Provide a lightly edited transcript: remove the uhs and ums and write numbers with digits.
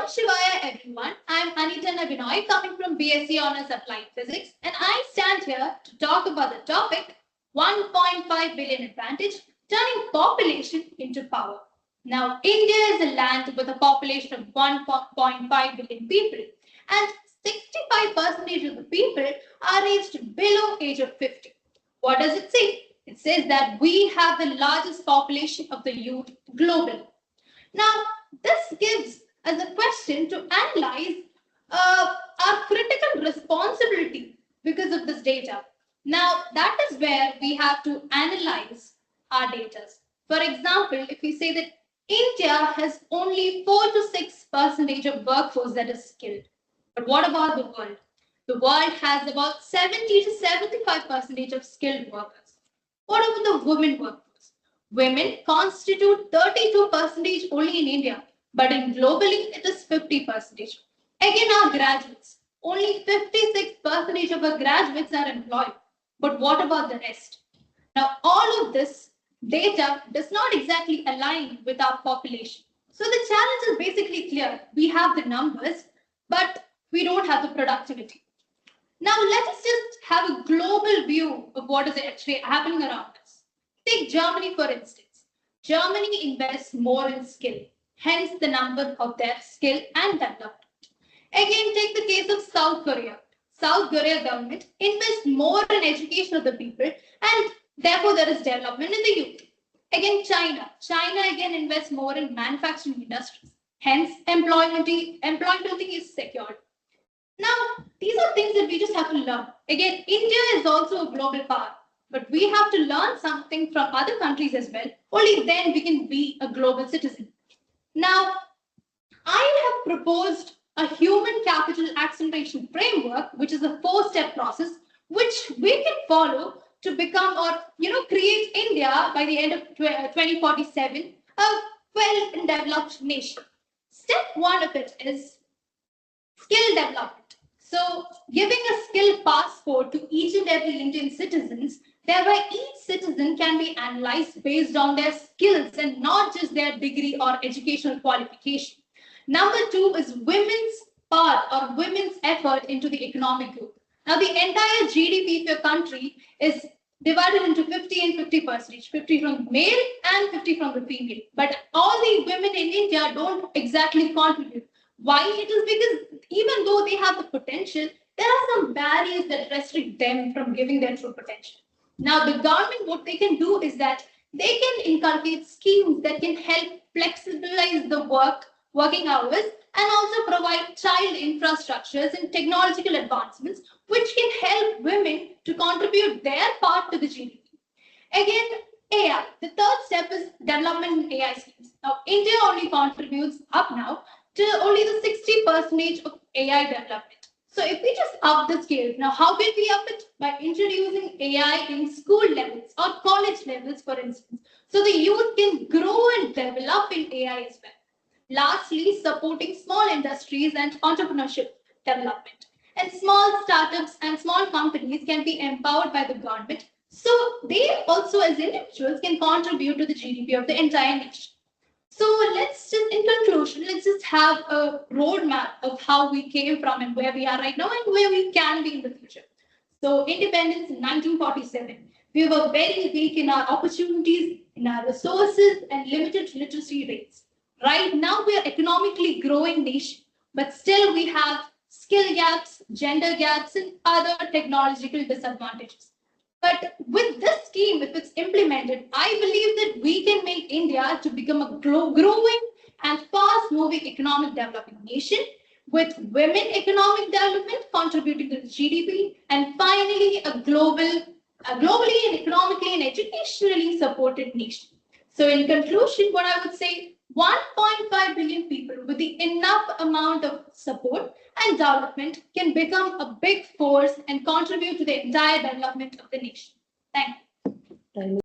Namah Shivaya everyone. I'm Anita and Benoy coming from BSc Honours Applied Physics, and I stand here to talk about the topic 1.5 billion advantage, turning population into power. Now, India is a land with a population of 1.5 billion people, and 65% of the people are aged below age of 50. What does it say? It says that we have the largest population of the youth globally. Now, this gives us a question to analyze our critical responsibility because of this data. Now, that is where we have to analyze our data. For example, if we say that India has only 4 to 6% of workforce that is skilled. But what about the world? The world has about 70 to 75% of skilled workers. What about the women workforce? Women constitute 32% only in India, but in globally it is 50%. Again, our graduates, only 56% of our graduates are employed. But what about the rest? Now, all of this data does not exactly align with our population. So the challenge is basically clear. We have the numbers, but we don't have the productivity. Now, let us just have a global view of what is actually happening around us. Take Germany, for instance. Germany invests more in skill, hence the number of their skill and development. Again, take the case of South Korea. South Korea government invests more in education of the people, and therefore there is development in the youth. Again, China. China again invests more in manufacturing industries. Hence, employability is secured. Now, these are things that we just have to learn. Again, India is also a global power, but we have to learn something from other countries as well. Only then we can be a global citizen. Now, I have proposed a human capital acceleration framework, which is a 4-step process, which we can follow to become or create India by the end of 2047 a well-developed nation. Step 1 of it is skill development. So, giving a skill passport to each and every Indian citizens, thereby each citizen can be analyzed based on their skills and not just their degree or educational qualification. Number 2 is women's part or women's effort into the economic growth. Now, the entire GDP of your country is divided into 50 and 50%, 50 from male and 50 from the female. But all the women in India don't exactly contribute. Why? It is because even though they have the potential, there are some barriers that restrict them from giving their true potential. Now, the government, what they can do is that they can inculcate schemes that can help flexibilize the working hours and also provide child infrastructures and technological advancements, which can help women to contribute their part to the GDP. Again, AI. The third step is development in AI schemes. Now, India only contributes up now to only the 60% of AI development. So if we just up the scale, now how can we up it? By introducing AI in school levels or college levels, for instance, so the youth can grow and develop in AI as well. Lastly, supporting small industries and entrepreneurship development. And small startups and small companies can be empowered by the government, so they also as individuals can contribute to the GDP of the entire nation. So in conclusion, let's just have a roadmap of how we came from and where we are right now and where we can be in the future. So independence in 1947, we were very weak in our opportunities, in our resources and limited literacy rates. Right now, we are economically growing nation, but still we have skill gaps, gender gaps, and other technological disadvantages. But with this scheme, if it's implemented, I believe that we can make India to become a growing and fast-moving economic developing nation with women economic development contributing to the GDP, and finally a globally and economically and educationally supported nation. So in conclusion, what I would say, 1.5 billion people with the enough amount of support and development can become a big force and contribute to the entire development of the nation. Thank you.